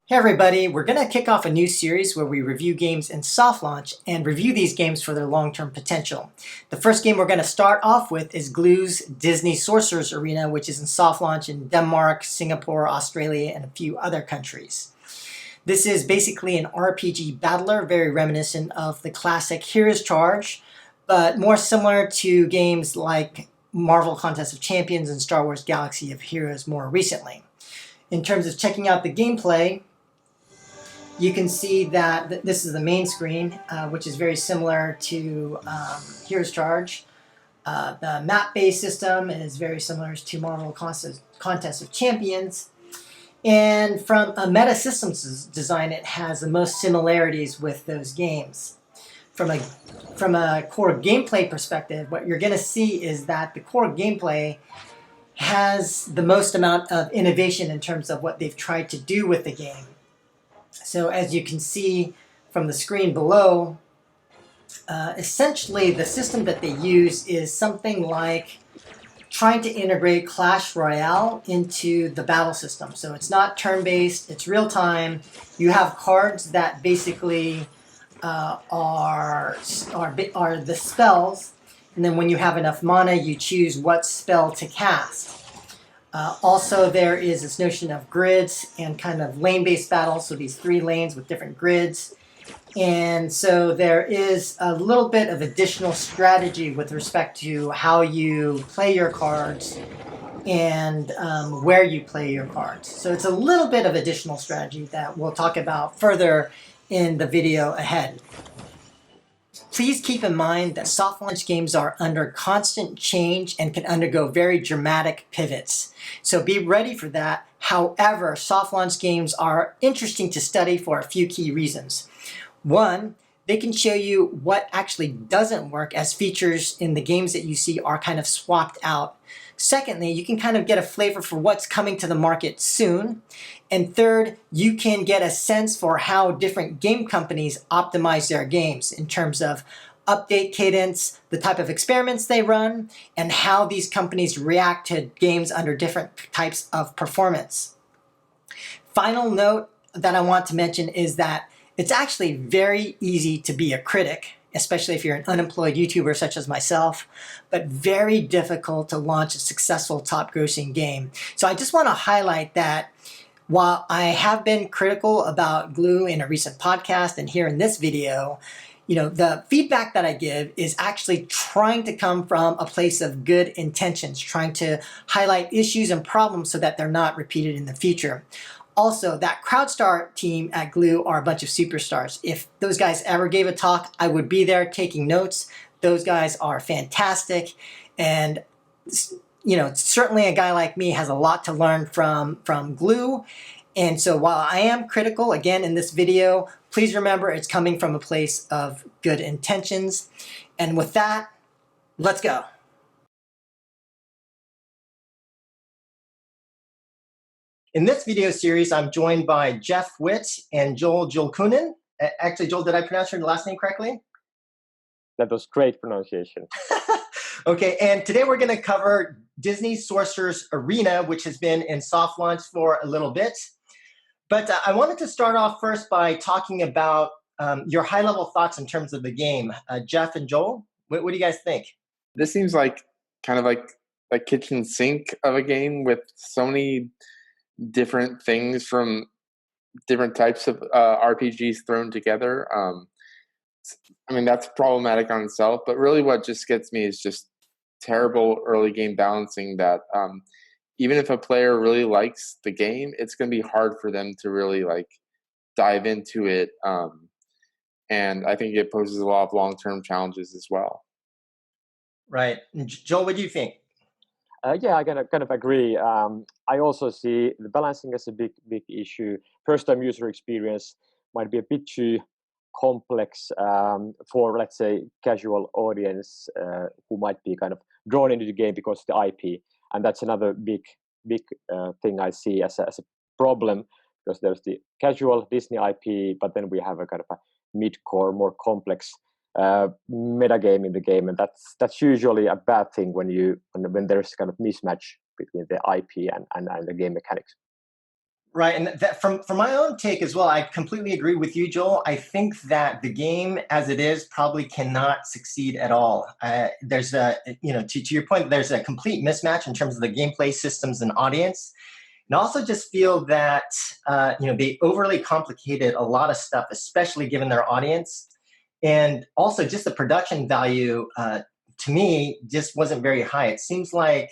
Hey everybody, we're going to kick off a new series where we review games in soft launch and review these games for their long-term potential. The first game we're going to start off with is Glu's Disney Sorcerers Arena, which is in soft launch in Denmark, Singapore, Australia, and a few other countries. This is basically an RPG battler, very reminiscent of the classic Hero's Charge, but more similar to games like Marvel Contest of Champions and Star Wars Galaxy of Heroes more recently. In terms of checking out the gameplay, you can see that this is the main screen, which is very similar to Hero's Charge. The map-based system is very similar to Marvel Contest of Champions. And from a meta systems design, it has the most similarities with those games. From a core gameplay perspective, what you're going to see is that the core gameplay has the most amount of innovation in terms of what they've tried to do with the game. So as you can see from the screen below, essentially the system that they use is something like trying to integrate Clash Royale into the battle system. So it's not turn-based, it's real-time. You have cards that basically are the spells, and then when you have enough mana, you choose what spell to cast. Also, there is this notion of grids and kind of lane-based battles, so these 3 lanes with different grids. And so there is a little bit of additional strategy with respect to how you play your cards and where you play your cards. So it's a little bit of additional strategy that we'll talk about further in the video ahead. Please keep in mind that soft launch games are under constant change and can undergo very dramatic pivots. So be ready for that. However, soft launch games are interesting to study for a few key reasons. One, they can show you what actually doesn't work as features in the games that you see are kind of swapped out. Secondly, you can kind of get a flavor for what's coming to the market soon. And third, you can get a sense for how different game companies optimize their games in terms of update cadence, the type of experiments they run, and how these companies react to games under different types of performance. Final note that I want to mention is that it's actually very easy to be a critic, especially if you're an unemployed YouTuber such as myself, but very difficult to launch a successful top-grossing game. So I just want to highlight that while I have been critical about Glu in a recent podcast and here in this video, the feedback that I give is actually trying to come from a place of good intentions, trying to highlight issues and problems so that they're not repeated in the future. Also, that CrowdStar team at Glu are a bunch of superstars. If those guys ever gave a talk, I would be there taking notes. Those guys are fantastic. And, certainly a guy like me has a lot to learn from Glu. And so while I am critical, again, in this video, please remember it's coming from a place of good intentions. And with that, let's go. In this video series, I'm joined by Jeff Witt and Joel Julkunen. Actually, Joel, did I pronounce your last name correctly? That was great pronunciation. Okay, and today we're going to cover Disney Sorcerers Arena, which has been in soft launch for a little bit. But I wanted to start off first by talking about your high-level thoughts in terms of the game. Jeff and Joel, what do you guys think? This seems like kind of like a kitchen sink of a game with so many different things from different types of RPGs thrown together. That's problematic on itself, but really what just gets me is just terrible early game balancing that even if a player really likes the game, it's going to be hard for them to really dive into it. And I think it poses a lot of long-term challenges as well. Right. Joel, what do you think? Yeah, I kind of agree. I also see the balancing as a big issue. First-time user experience might be a bit too complex for, let's say, casual audience who might be kind of drawn into the game because of the IP. And that's another big thing I see as a problem, because there's the casual Disney IP, but then we have a kind of a mid-core, more complex meta game in the game, and that's usually a bad thing when there's kind of mismatch between the IP and the game mechanics. Right, and that from my own take as well, I completely agree with you, Joel. I think that the game as it is probably cannot succeed at all. There's a, to your point, there's a complete mismatch in terms of the gameplay systems and audience. And I also just feel that, they overly complicated a lot of stuff, especially given their audience. And also just the production value, to me, just wasn't very high. It seems like,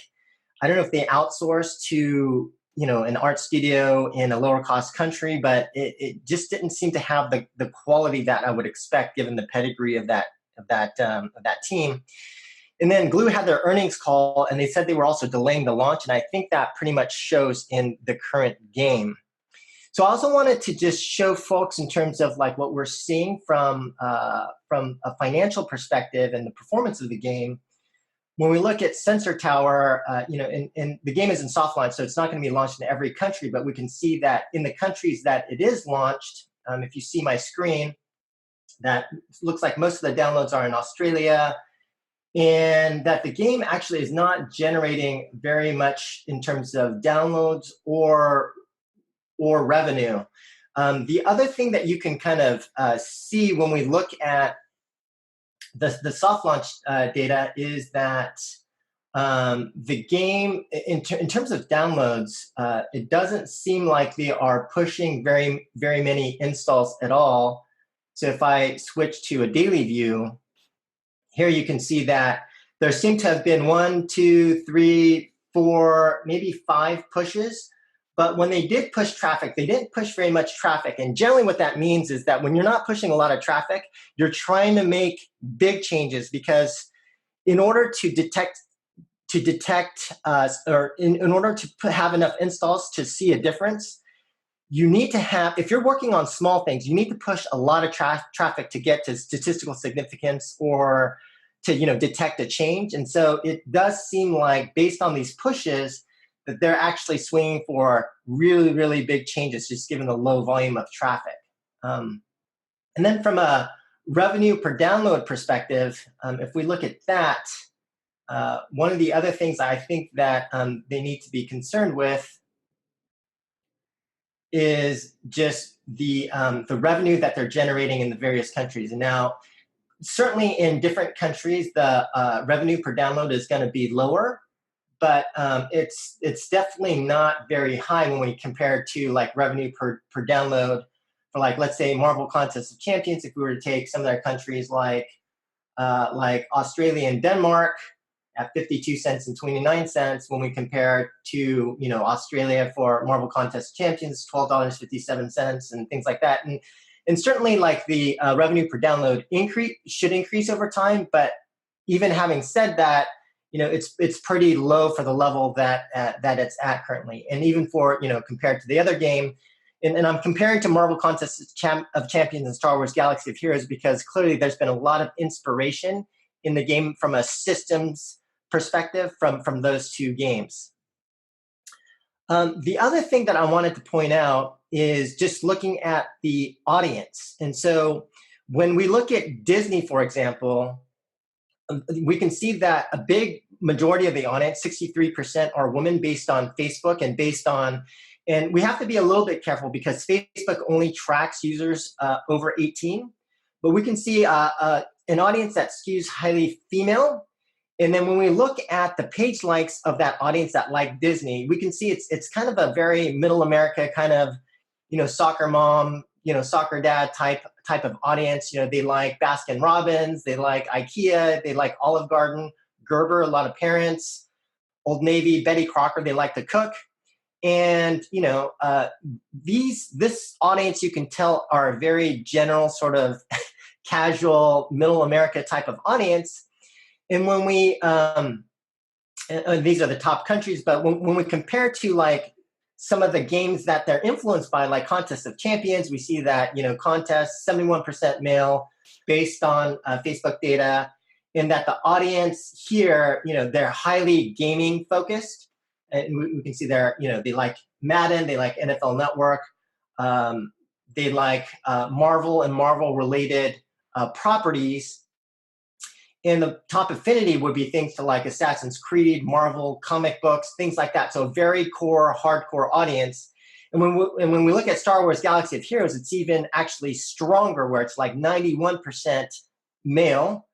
I don't know if they outsourced to, an art studio in a lower cost country, but it just didn't seem to have the quality that I would expect given the pedigree of that team. And then Glu had their earnings call, and they said they were also delaying the launch, and I think that pretty much shows in the current game. So I also wanted to just show folks in terms of like what we're seeing from a financial perspective and the performance of the game. When we look at Sensor Tower, and the game is in soft launch, so it's not going to be launched in every country, but we can see that in the countries that it is launched, if you see my screen, that looks like most of the downloads are in Australia, and that the game actually is not generating very much in terms of downloads or revenue. The other thing that you can kind of see when we look at the soft launch data is that the game, in terms of downloads, it doesn't seem like they are pushing very, very many installs at all. So if I switch to a daily view, here you can see that there seem to have been 1, 2, 3, 4, maybe 5 pushes. But when they did push traffic, they didn't push very much traffic. And generally what that means is that when you're not pushing a lot of traffic, you're trying to make big changes, because in order to detect or in order to have enough installs to see a difference, you need to have, if you're working on small things, you need to push a lot of traffic to get to statistical significance or to detect a change. And so it does seem like, based on these pushes, that they're actually swinging for really, really big changes, just given the low volume of traffic. And then from a revenue per download perspective, if we look at that, one of the other things I think that they need to be concerned with is just the revenue that they're generating in the various countries. And now, certainly in different countries, the revenue per download is going to be lower, but it's definitely not very high when we compare to like revenue per download for, like, let's say Marvel Contest of Champions. If we were to take some of their countries like Australia and Denmark at 52 cents and 29 cents, when we compare to Australia for Marvel Contest of Champions, $12.57 and things like that. And certainly, like, the revenue per download should increase over time. But even having said that, it's pretty low for the level that it's at currently. And even for compared to the other game, and I'm comparing to Marvel Contest of Champions and Star Wars Galaxy of Heroes, because clearly there's been a lot of inspiration in the game from a systems perspective from those two games. The other thing that I wanted to point out is just looking at the audience. And so when we look at Disney, for example, we can see that a big majority of the audience, 63%, are women, based on Facebook and we have to be a little bit careful because Facebook only tracks users over 18. But we can see an audience that skews highly female. And then when we look at the page likes of that audience that like Disney, we can see it's kind of a very middle America kind of, soccer mom, soccer dad type of audience. They like Baskin Robbins, they like IKEA, they like Olive Garden, Gerber, a lot of parents, Old Navy, Betty Crocker, they like to cook. And, this audience, you can tell, are a very general sort of casual middle America type of audience. And when we, these are the top countries, but when we compare to like some of the games that they're influenced by, like Contest of Champions, we see that, Contest, 71% male based on Facebook data, and that the audience here, they're highly gaming focused. And we can see they're, they like Madden, they like NFL Network, they like Marvel and Marvel-related properties. And the top affinity would be things to like Assassin's Creed, Marvel, comic books, things like that. So a very core, hardcore audience. And when we look at Star Wars Galaxy of Heroes, it's even actually stronger, where it's like 91% male.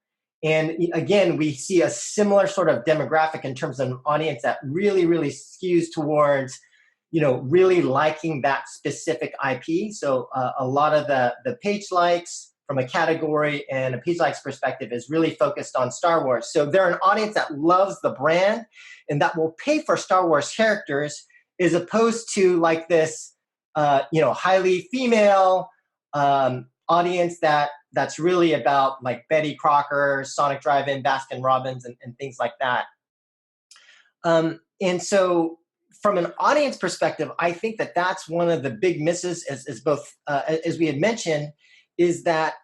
And again, we see a similar sort of demographic in terms of an audience that really, really skews towards, really liking that specific IP. So a lot of the page likes from a category and a page likes perspective is really focused on Star Wars. So they're an audience that loves the brand and that will pay for Star Wars characters, as opposed to like this, highly female audience that's really about like Betty Crocker, Sonic Drive-In, Baskin Robbins, and things like that. And so from an audience perspective, I think that that's one of the big misses, as we had mentioned, is that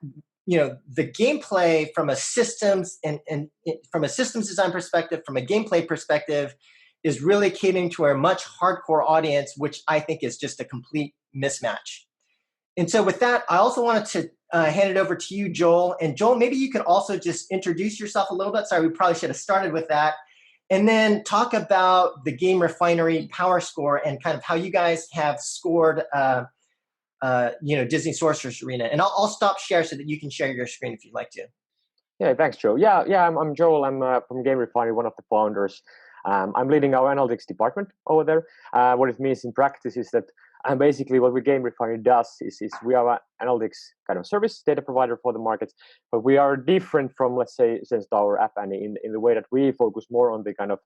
the gameplay from a systems and from a systems design perspective, from a gameplay perspective, is really catering to a much hardcore audience, which I think is just a complete mismatch. And so with that, I also wanted to hand it over to you, Joel. And Joel, maybe you could also just introduce yourself a little bit. Sorry, we probably should have started with that. And then talk about the game Refinery Power Score and kind of how you guys have scored Disney Sorcerers Arena. And I'll stop share so that you can share your screen if you'd like to. Yeah, thanks, Joe. Yeah, I'm Joel. I'm from Game Refinery, one of the founders. I'm leading our analytics department over there. What it means in practice is that basically what Game Refinery does is we are an analytics kind of service data provider for the markets, but we are different from, let's say, Sensor Tower App Annie in the way that we focus more on the kind of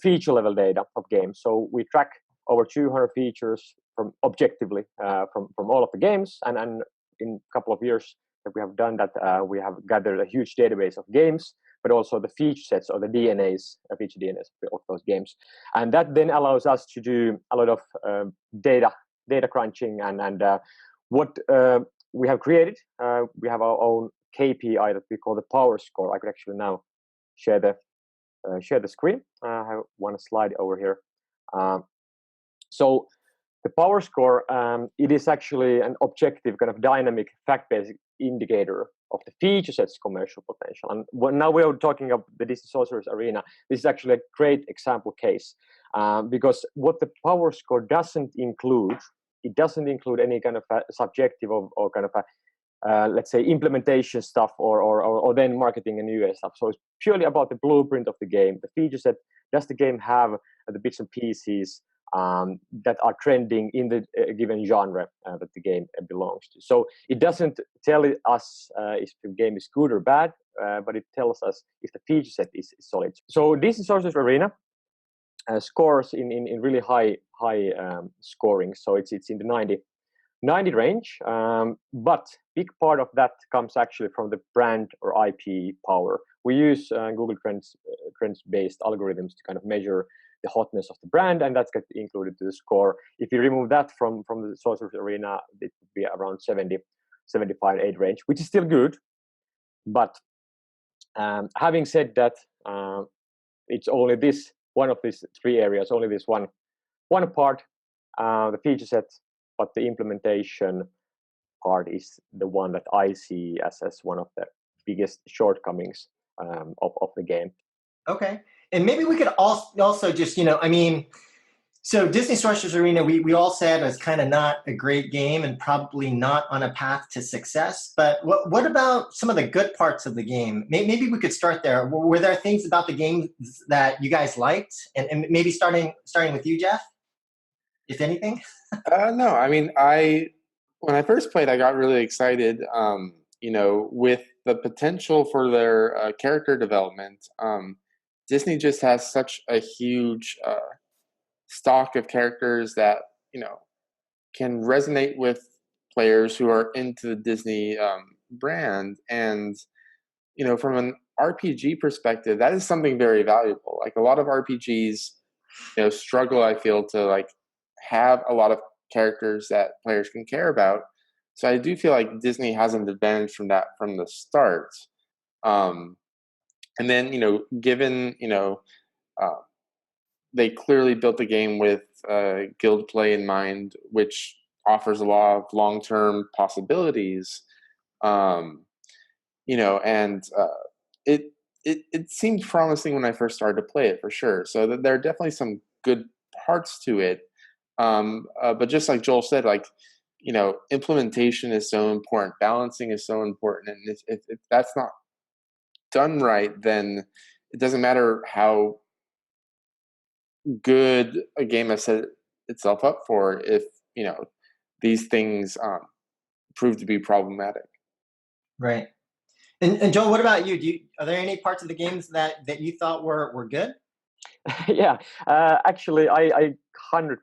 feature level data of games. So we track over 200 features from objectively from all of the games, and in a couple of years that we have done that, we have gathered a huge database of games, but also the feature sets or the feature DNAs of those games. And that then allows us to do a lot of data crunching and what we have created. We have our own KPI that we call the Power Score. I could actually now share the screen. I have one slide over here. So the Power Score, it is actually an objective kind of dynamic fact-based indicator of the feature set's commercial potential. And now we are talking about the Disney Sorcerers Arena. This is actually a great example case because what the Power Score doesn't include, it doesn't include any kind of subjective or kind of let's say implementation stuff or then marketing and UA stuff. So it's purely about the blueprint of the game, the feature set. Does the game have the bits and pieces that are trending in the given genre that the game belongs to? So it doesn't tell us if the game is good or bad, but it tells us if the feature set is solid. So Disney Sorcerers Arena scores in really high scoring. So it's in the 90 range, but big part of that comes actually from the brand or IP power. We use Google Trends based algorithms to kind of measure the hotness of the brand, and that's gets included to the score. If you remove that from the Sorcerers Arena, it would be around 70, 75, 8 range, which is still good. But having said that, it's only this one of these three areas, only this one part, the feature set, but the implementation part is the one that I see as one of the biggest shortcomings of the game. Okay. And maybe we could also just, so Disney Sorcerers Arena, we all said was kind of not a great game and probably not on a path to success. But what about some of the good parts of the game? Maybe we could start there. Were there things about the game that you guys liked? And maybe starting with you, Jeff, if anything? No, I mean, when I first played, I got really excited, with the potential for their character development. Disney just has such a huge stock of characters that can resonate with players who are into the Disney brand, and from an RPG perspective, that is something very valuable. Like a lot of RPGs, struggle, I feel, to have a lot of characters that players can care about. So I do feel like Disney has an advantage from that from the start. And then, given, they clearly built the game with guild play in mind, which offers a lot of long-term possibilities, and it seemed promising when I first started to play it, for sure. So there are definitely some good parts to it. But just like Joel said, like, implementation is so important, balancing is so important, and if that's not done right, then it doesn't matter how good a game has set itself up for if these things prove to be problematic. Right. And Joel, what about you? Are there any parts of the games that you thought were good? Yeah, actually, I 100%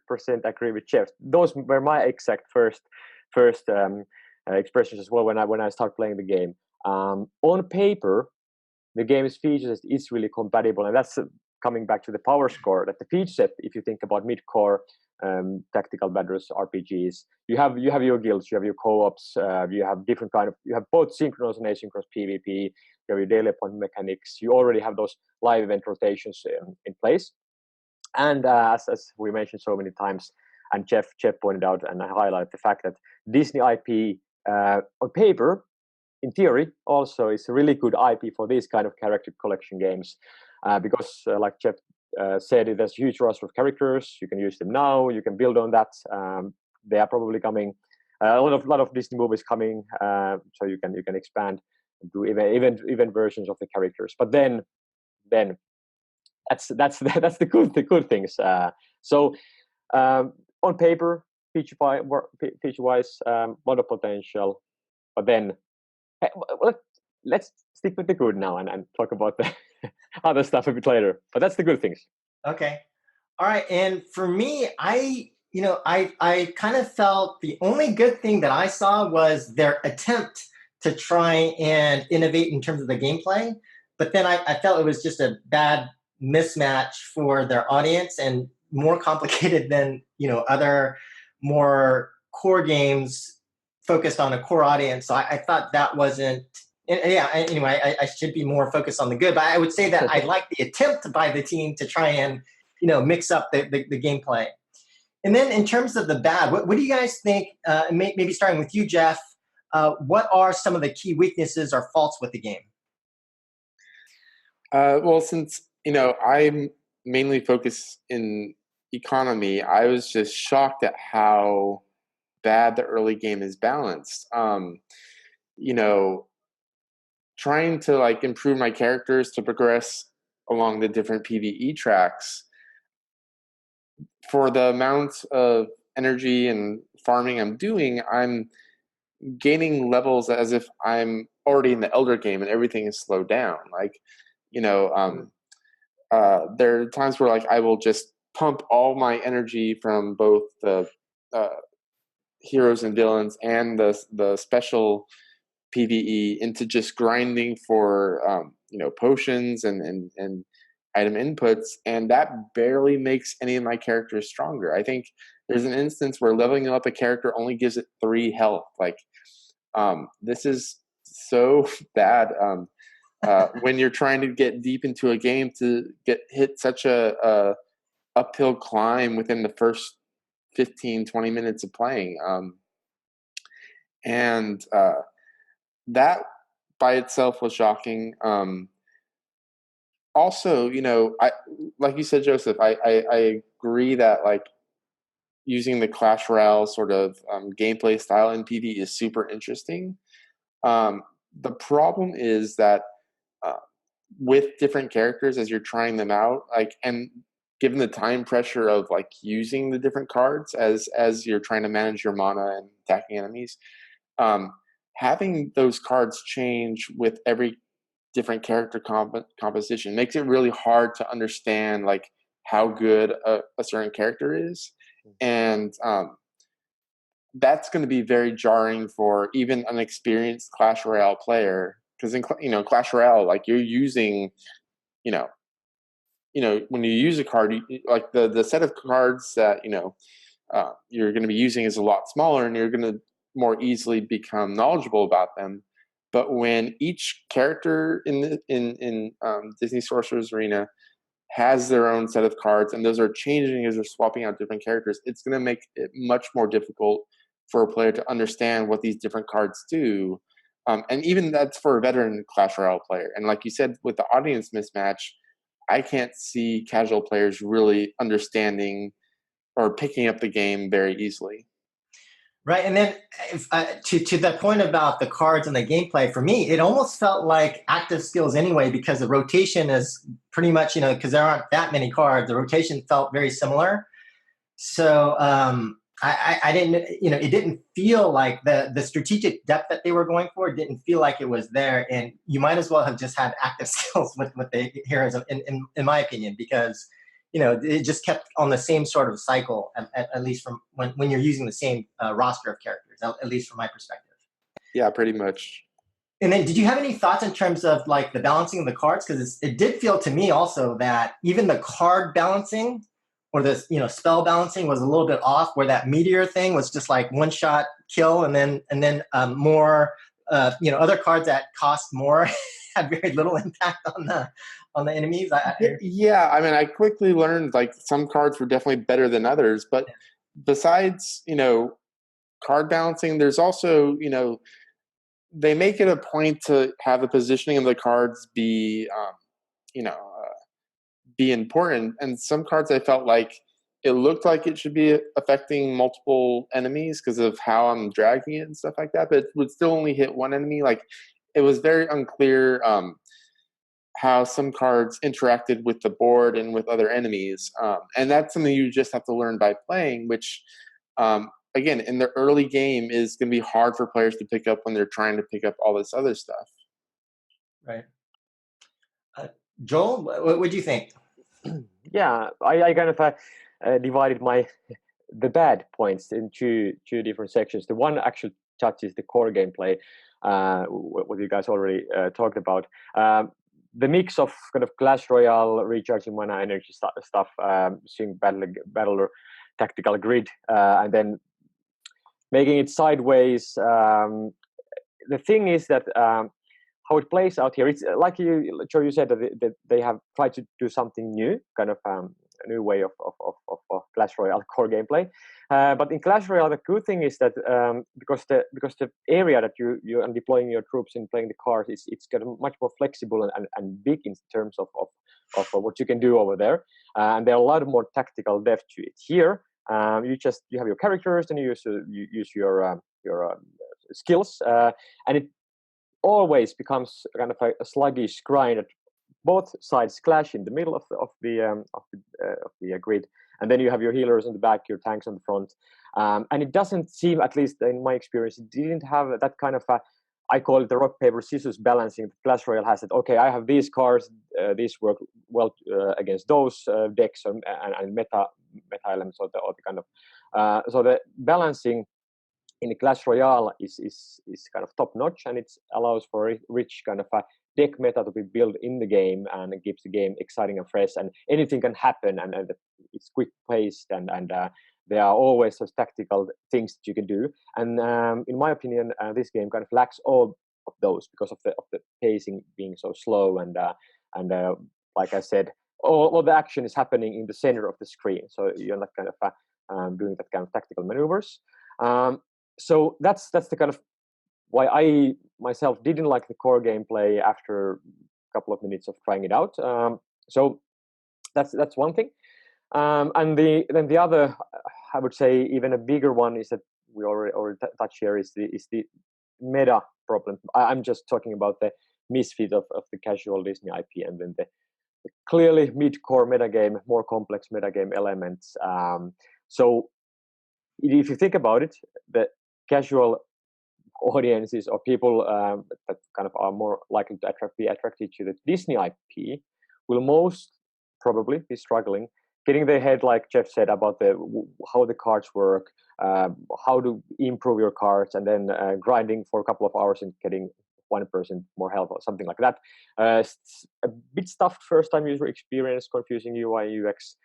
agree with Jeff. Those were my exact first expressions as well when I start playing the game. On paper, the game's features is really compatible, and that's coming back to the power score. That the feature set, if you think about mid-core tactical battles RPGs, you have your guilds, you have your co-ops, you have different you have both synchronous and asynchronous PvP, you have your daily appointment mechanics, you already have those live event rotations in place, and as we mentioned so many times, and Jeff pointed out and I highlighted the fact that Disney IP on paper, in theory, also is a really good IP for these kind of character collection games, because like Jeff said, there's a huge roster of characters. You can use them now. You can build on that. They are probably coming. A lot of Disney movies coming, so you can expand and do event versions of the characters. But then that's the good things. So on paper, feature-wise, lot of potential, but then. Let's stick with the good now and talk about the other stuff a bit later. But that's the good things. Okay. All right. And for me, I kind of felt the only good thing that I saw was their attempt to try and innovate in terms of the gameplay. But then I felt it was just a bad mismatch for their audience and more complicated than, other more core games focused on a core audience. So I thought that wasn't, anyway, I should be more focused on the good, but I would say that I like the attempt by the team to try and, mix up the gameplay. And then in terms of the bad, what do you guys think, maybe starting with you, Jeff, what are some of the key weaknesses or faults with the game? Well, since, I'm mainly focused in economy, I was just shocked at how bad the early game is balanced. Trying to improve my characters to progress along the different PvE tracks, for the amount of energy and farming I'm doing, I'm gaining levels as if I'm already in the Elder game and everything is slowed down. There are times where I will just pump all my energy from both the heroes and villains and the special PvE into just grinding for potions and item inputs, and that barely makes any of my characters stronger. I think there's an instance where leveling up a character only gives it 3 health. This is so bad when you're trying to get deep into a game to hit such a uphill climb within the first 15-20 minutes of playing, and that by itself was shocking. Also, I like you said, Joseph, I agree that using the Clash Royale sort of gameplay style in PvE is super interesting. The problem is that with different characters, as you're trying them out, and given the time pressure of using the different cards as you're trying to manage your mana and attacking enemies, having those cards change with every different character composition makes it really hard to understand how good a certain character is, and that's going to be very jarring for even an experienced Clash Royale player, because in Clash Royale, you're using when you use a card, the set of cards that you're going to be using is a lot smaller, and you're going to more easily become knowledgeable about them. But when each character in Disney Sorcerers Arena has their own set of cards, and those are changing as they're swapping out different characters, it's going to make it much more difficult for a player to understand what these different cards do. And even that's for a veteran Clash Royale player. And like you said, with the audience mismatch, I can't see casual players really understanding or picking up the game very easily. Right, and then if, to that point about the cards and the gameplay, for me, it almost felt like active skills anyway, because the rotation is pretty much, because there aren't that many cards, the rotation felt very similar. So I didn't, it didn't feel like the strategic depth that they were going for didn't feel like it was there. And you might as well have just had active skills with the heroes, in my opinion, because it just kept on the same sort of cycle, at least from when you're using the same roster of characters, at least from my perspective. Yeah, pretty much. And then did you have any thoughts in terms of like the balancing of the cards? Because it did feel to me also that even the card balancing or the spell balancing was a little bit off, where that meteor thing was just like one shot kill, and then more other cards that cost more had very little impact on the enemies. Yeah, I mean, I quickly learned like some cards were definitely better than others, but besides card balancing, there's also they make it a point to have the positioning of the cards be be important. And some cards I felt like it looked like it should be affecting multiple enemies because of how I'm dragging it and stuff like that, but it would still only hit one enemy. Like it was very unclear how some cards interacted with the board and with other enemies. And that's something you just have to learn by playing, which again, in the early game is going to be hard for players to pick up when they're trying to pick up all this other stuff. Right. Joel, what do you think? Yeah, I kind of divided the bad points in two different sections. The one actually touches the core gameplay, what you guys already talked about. The mix of kind of Clash Royale, recharging mana, energy stuff, seeing battle or tactical grid, and then making it sideways. The thing is that how it plays out here, it's like Joe, you said that they have tried to do something new, kind of a new way of Clash Royale core gameplay. But in Clash Royale, the good thing is that because the area that you are deploying your troops and playing the cards, it's kind of much more flexible and big in terms of what you can do over there, and there are a lot more tactical depth to it. Here, you have your characters and you use your skills, and it always becomes kind of a sluggish grind that both sides clash in the middle of the grid, and then you have your healers in the back, your tanks on the front, and it doesn't seem, at least in my experience, it didn't have that kind of I call it the rock paper scissors balancing. Clash Royale has it. Okay, I have these cards. These work well against those decks and meta elements, or the kind of so the balancing in the Clash Royale is kind of top notch, and it allows for a rich kind of a deck meta to be built in the game, and it keeps the game exciting and fresh, and anything can happen, and it's quick paced, and there are always those tactical things that you can do. And in my opinion, this game kind of lacks all of those because of the pacing being so slow, and like I said, all the action is happening in the center of the screen, so you're not kind of doing that kind of tactical maneuvers. So that's the kind of why I myself didn't like the core gameplay after a couple of minutes of trying it out. So that's one thing. And then the other, I would say, even a bigger one is that we already touched here is the meta problem. I'm just talking about the misfit of the casual Disney IP, and then the clearly mid-core metagame, more complex metagame elements. So if you think about it, the casual audiences or people that kind of are more likely to be attracted to the Disney IP will most probably be struggling getting their head, like Jeff said, about how the cards work, how to improve your cards, and then grinding for a couple of hours and getting 1% more health or something like that. It's a bit stuffed first-time user experience, confusing UI, UX.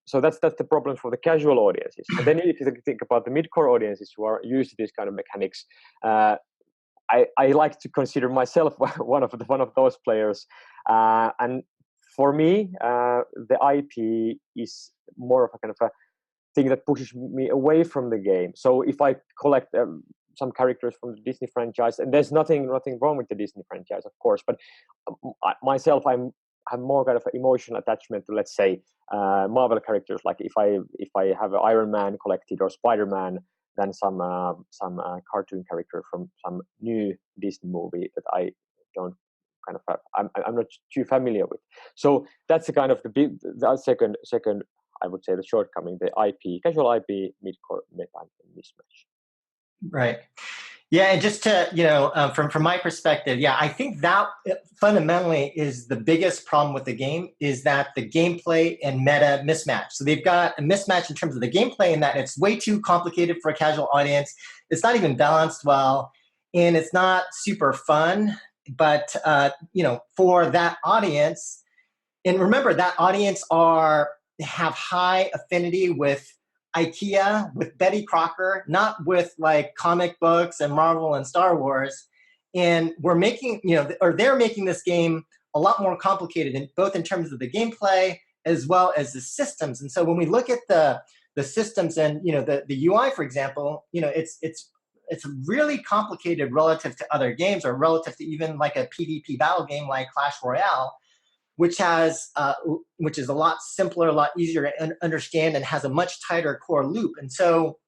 So that's the problem for the casual audiences. And then if you think about the mid-core audiences who are used to these kind of mechanics, I like to consider myself one of those players. And for me, the IP is more of a kind of a thing that pushes me away from the game. So if I collect some characters from the Disney franchise, and there's nothing wrong with the Disney franchise, of course, but myself, have more kind of emotional attachment to, let's say, Marvel characters. Like if I have an Iron Man collected or Spider-Man, than some cartoon character from some new Disney movie that I don't kind of have, I'm not too familiar with. So that's the kind of the second I would say the shortcoming, the IP, casual IP, mid-core meta mismatch. Right. Yeah, and just to, from my perspective, yeah, I think that fundamentally is the biggest problem with the game, is that the gameplay and meta mismatch. So they've got a mismatch in terms of the gameplay in that it's way too complicated for a casual audience. It's not even balanced well, and it's not super fun. But for that audience, and remember that audience have high affinity with IKEA, with Betty Crocker, not with like comic books and Marvel and Star Wars. And we're making, they're making this game a lot more complicated, both in terms of the gameplay as well as the systems. And so when we look at the systems and the UI, for example, it's really complicated relative to other games, or relative to even like a PvP battle game like Clash Royale, which is a lot simpler, a lot easier to understand, and has a much tighter core loop. And so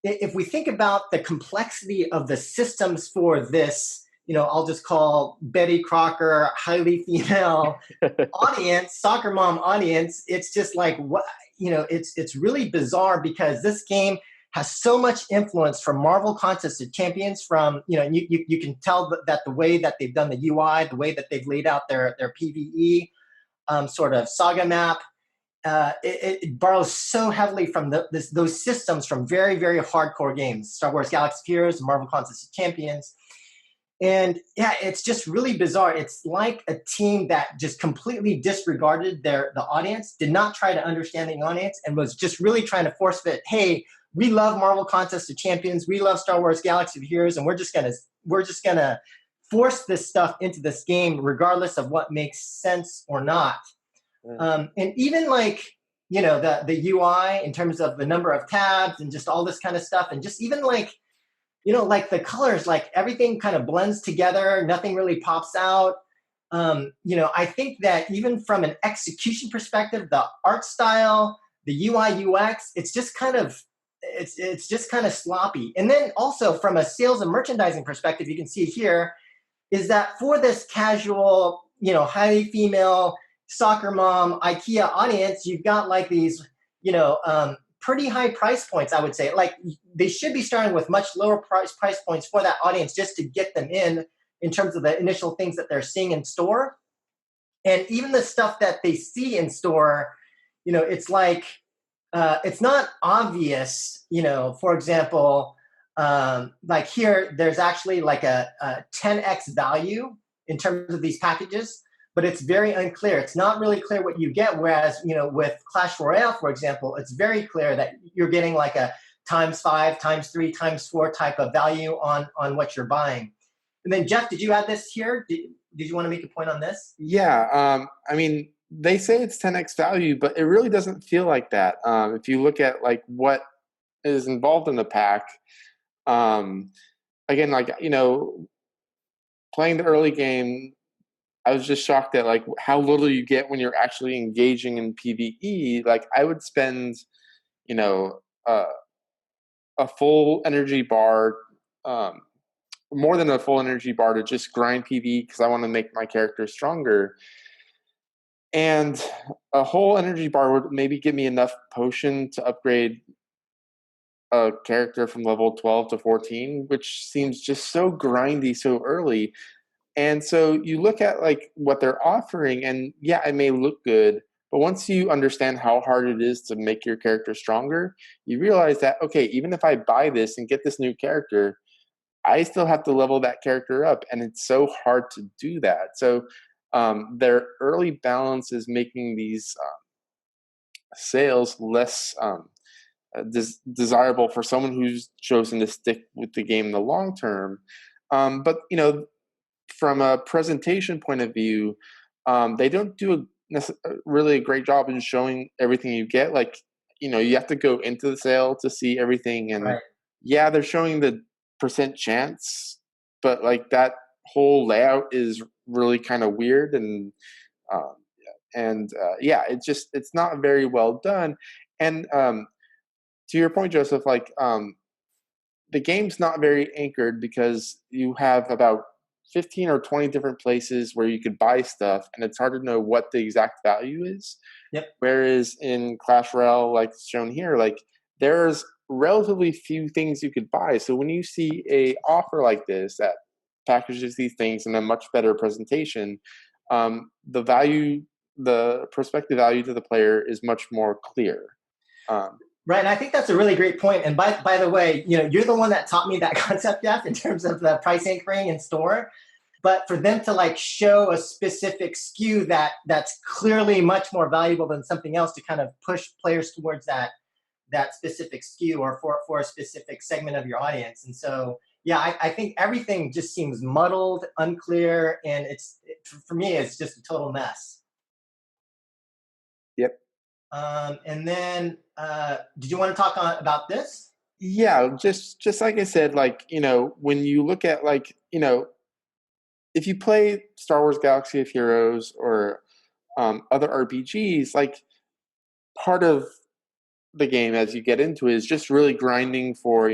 if we think about the complexity of the systems for this, I'll just call Betty Crocker, highly female audience, soccer mom audience, it's just like, what, it's really bizarre, because this game has so much influence from Marvel Contest of Champions, from, you can tell that the way that they've done the UI, the way that they've laid out their PvE sort of saga map, it borrows so heavily from those systems from very, very hardcore games, Star Wars Galaxy of Heroes, Marvel Contest of Champions. And yeah, it's just really bizarre. It's like a team that just completely disregarded the audience, did not try to understand the audience, and was just really trying to force fit, hey, we love Marvel Contest of Champions, we love Star Wars Galaxy of Heroes, and we're just gonna force this stuff into this game regardless of what makes sense or not. And even like the UI in terms of the number of tabs and just all this kind of stuff, and just even like like the colors, like everything kind of blends together, nothing really pops out. I think that even from an execution perspective, the art style, the UI UX, it's just kind of sloppy. And then also from a sales and merchandising perspective, you can see here is that for this casual, highly female soccer mom IKEA audience, you've got like these, pretty high price points, I would say. Like they should be starting with much lower price points for that audience, just to get them in terms of the initial things that they're seeing in store. And even the stuff that they see in store, it's like, it's not obvious, for example, like here, there's actually like a 10x value in terms of these packages, but it's very unclear. It's not really clear what you get. Whereas, with Clash Royale, for example, it's very clear that you're getting like a ×5, ×3, ×4 type of value on what you're buying. And then Jeff, did you add this here? Did you want to make a point on this? Yeah. I mean, they say it's 10x value, but it really doesn't feel like that. If you look at like what is involved in the pack, again, like, playing the early game, I was just shocked at like how little you get when you're actually engaging in PvE. Like I would spend, a full energy bar, more than a full energy bar, to just grind PvE because I want to make my character stronger. And a whole energy bar would maybe give me enough potion to upgrade a character from level 12 to 14, which seems just so grindy so early. And so you look at like what they're offering, and yeah, it may look good, but once you understand how hard it is to make your character stronger, you realize that, okay, even if I buy this and get this new character, I still have to level that character up, and it's so hard to do that. So their early balance is making these sales less desirable for someone who's chosen to stick with the game in the long term. But from a presentation point of view, they don't do really a great job in showing everything you get. Like, you have to go into the sale to see everything. And right. Yeah, they're showing the percent chance, but like that whole layout is really kind of weird. And Yeah, it's not very well done. And to your point, Joseph, like the game's not very anchored because you have about 15 or 20 different places where you could buy stuff, and it's hard to know what the exact value is. Yep. Whereas in Clash Royale, like shown here, like there's relatively few things you could buy. So when you see a offer like this that packages these things in a much better presentation, the prospective value to the player is much more clear. Right, and I think that's a really great point. And by the way, you're the one that taught me that concept, Jeff, in terms of the price anchoring in store. But for them to like show a specific SKU that's clearly much more valuable than something else to kind of push players towards that specific SKU or for a specific segment of your audience. And so, yeah, I think everything just seems muddled, unclear, and for me, it's just a total mess. Yep. And then, did you want to talk about this? Yeah, just like I said, like, when you look at like, if you play Star Wars Galaxy of Heroes or other RPGs, like part of the game as you get into it is just really grinding for,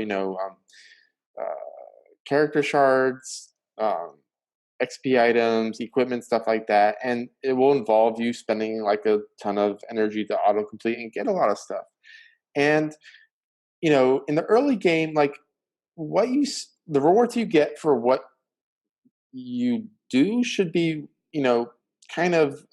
character shards, XP items, equipment, stuff like that. And it will involve you spending like a ton of energy to autocomplete and get a lot of stuff. And, in the early game, like the rewards you get for what you do should be, kind of,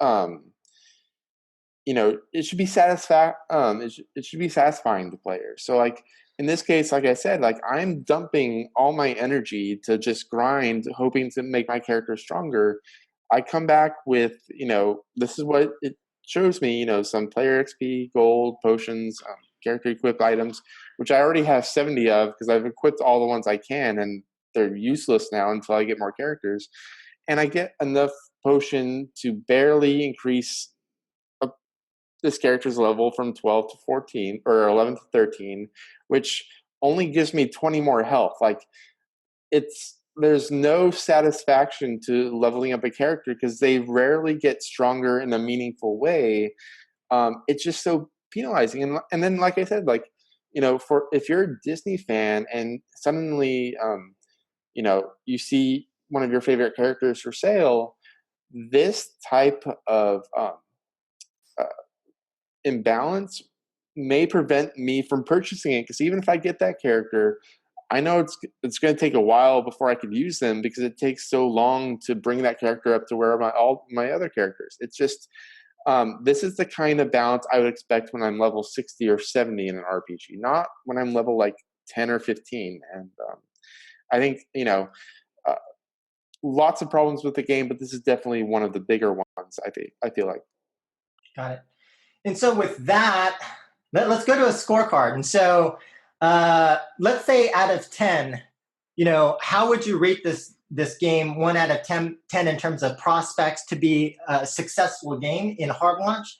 it should be it should be satisfying to players. So like in this case, like I said, like I'm dumping all my energy to just grind, hoping to make my character stronger. I come back with, this is what it shows me, some player XP, gold, potions, character equipped items, which I already have 70 of because I've equipped all the ones I can, and they're useless now until I get more characters. And I get enough potion to barely increase this character's level from 12 to 14 or 11 to 13, which only gives me 20 more health. Like there's no satisfaction to leveling up a character because they rarely get stronger in a meaningful way. It's just so penalizing. And then, like I said, like, if you're a Disney fan and suddenly, you see one of your favorite characters for sale, this type of imbalance may prevent me from purchasing it, because even if I get that character, I know it's going to take a while before I could use them because it takes so long to bring that character up to where all my other characters. It's just this is the kind of balance I would expect when I'm level 60 or 70 in an RPG, not when I'm level like 10 or 15. And I think lots of problems with the game, but this is definitely one of the bigger ones. I feel like. Got it. And so with that, let's go to a scorecard. And so let's say out of 10, how would you rate this game 1 out of 10 in terms of prospects to be a successful game in hard launch?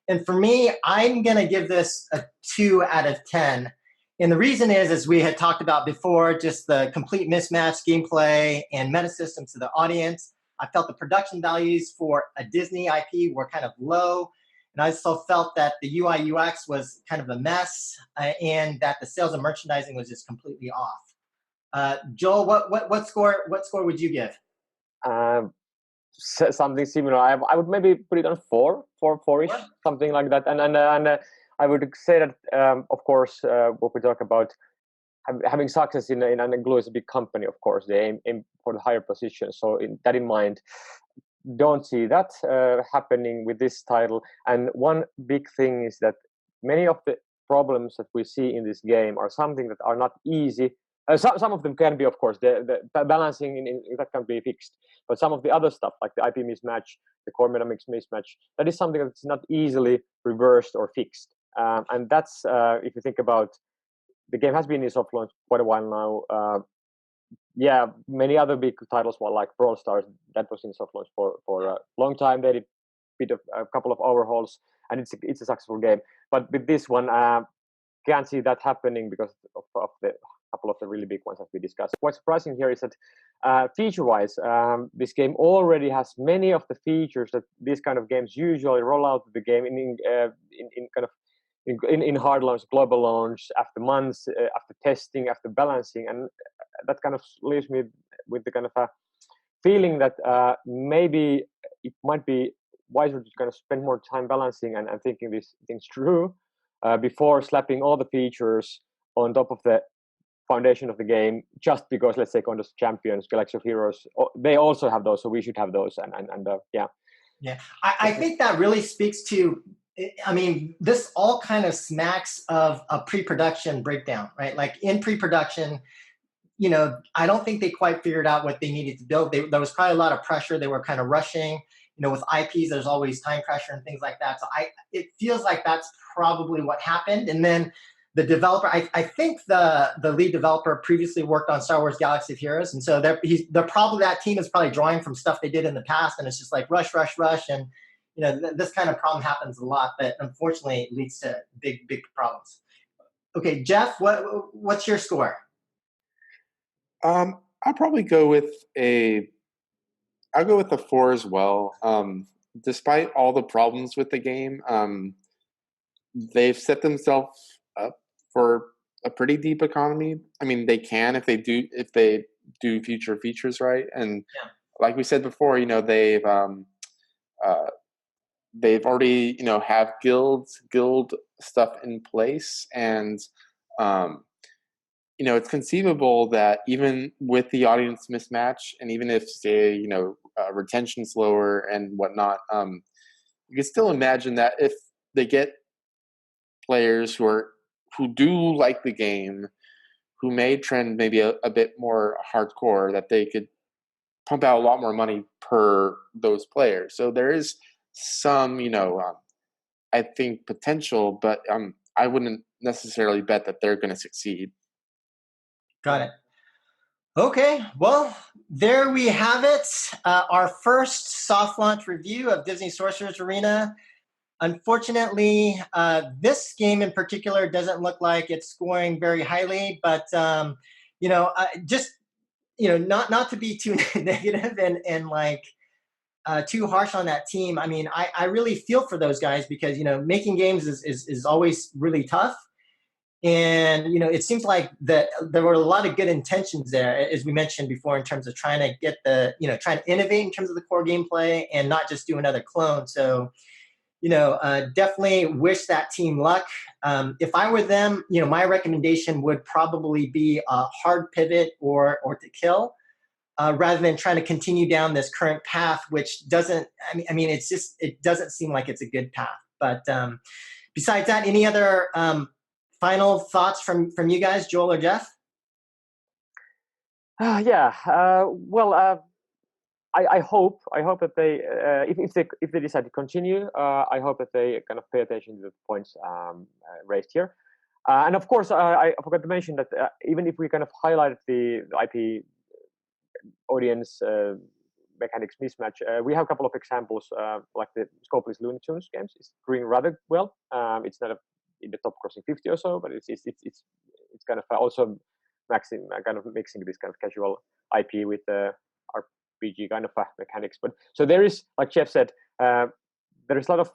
And for me, I'm going to give this a 2 out of 10. And the reason is, as we had talked about before, just the complete mismatch gameplay and meta systems to the audience. I felt the production values for a Disney IP were kind of low. And I also felt that the UI UX was kind of a mess, and that the sales and merchandising was just completely off. Joel, what score would you give? Something similar. I would maybe put it on 4-ish, something like that. And I would say that of course what we talk about having success in Glu is a big company. Of course, they aim for the higher position. So in mind, don't see that happening with this title. And one big thing is that many of the problems that we see in this game are something that are not easy. Some of them can be, of course, the balancing in that can be fixed. But some of the other stuff, like the IP mismatch, the core mechanics mismatch, that is something that's not easily reversed or fixed. And that's, if you think about, the game has been in soft launch quite a while now. Yeah, many other big titles were like Brawl Stars, that was in soft launch for a long time. They did a couple of overhauls, and it's a successful game. But with this one, can't see that happening because of the couple of the really big ones that we discussed. What's surprising here is that feature-wise, this game already has many of the features that these kind of games usually roll out to the game in hard launch, global launch, after months, after testing, after balancing, and that kind of leaves me with the kind of a feeling that maybe it might be wiser to kind of spend more time balancing and thinking these things through before slapping all the features on top of the foundation of the game, just because, let's say, Contest of Champions, Galaxy of Heroes, they also have those, so we should have those, and yeah. Yeah, I think that really speaks to, I mean, this all kind of smacks of a pre-production breakdown, right? Like in pre-production, I don't think they quite figured out what they needed to build. There was probably a lot of pressure. They were kind of rushing. With IPs, there's always time pressure and things like that. So it feels like that's probably what happened. And then the developer, I think the lead developer previously worked on Star Wars Galaxy of Heroes. And so that team is probably drawing from stuff they did in the past. And it's just like rush. And, this kind of problem happens a lot, but unfortunately it leads to big problems. Okay, Jeff, what's your score? I'll probably go with a 4 as well. Despite all the problems with the game, they've set themselves up for a pretty deep economy. I mean, they can if they do future features right. And like we said before, they've already have guild stuff in place, and it's conceivable that even with the audience mismatch, and even if, say, retention's lower and whatnot, you can still imagine that if they get players who do like the game, who may trend maybe a bit more hardcore, that they could pump out a lot more money per those players. So there is some, I think, potential, but I wouldn't necessarily bet that they're going to succeed. Got it. Okay, well, there we have it. Our first soft launch review of Disney Sorcerers Arena. Unfortunately, this game in particular doesn't look like it's scoring very highly, but not to be too negative and like too harsh on that team. I mean, I really feel for those guys because making games is always really tough. And, it seems like that there were a lot of good intentions there, as we mentioned before, in terms of trying to get trying to innovate in terms of the core gameplay and not just do another clone. So, definitely wish that team luck. If I were them, my recommendation would probably be a hard pivot or to kill, rather than trying to continue down this current path, which doesn't, it doesn't seem like it's a good path. But besides that, any other final thoughts from you guys, Joel or Jeff? I hope that they if they decide to continue, I hope that they kind of pay attention to the points raised here, and of course I forgot to mention that even if we kind of highlighted the IP audience mechanics mismatch, we have a couple of examples like the Scopeless Looney Tunes games is doing rather well. It's not in the top crossing 50 or so, but it's kind of also mixing this kind of casual IP with RPG kind of mechanics. But so there is, like Jeff said, there is a lot of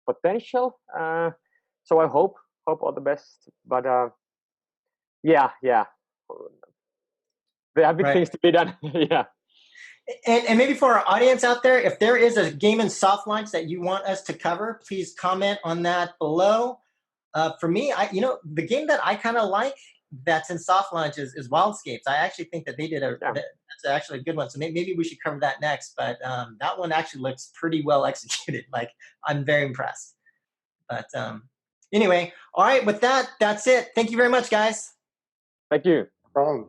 potential. So I hope all the best. But there are big things to be done. Yeah. And maybe for our audience out there, if there is a game in soft launch that you want us to cover, please comment on that below. For me, the game that I kind of like that's in soft launch is Wildscapes. I actually think that they did that's actually a good one. So maybe we should cover that next. But that one actually looks pretty well executed. Like, I'm very impressed. But anyway, all right. With that, that's it. Thank you very much, guys. Thank you. No problem.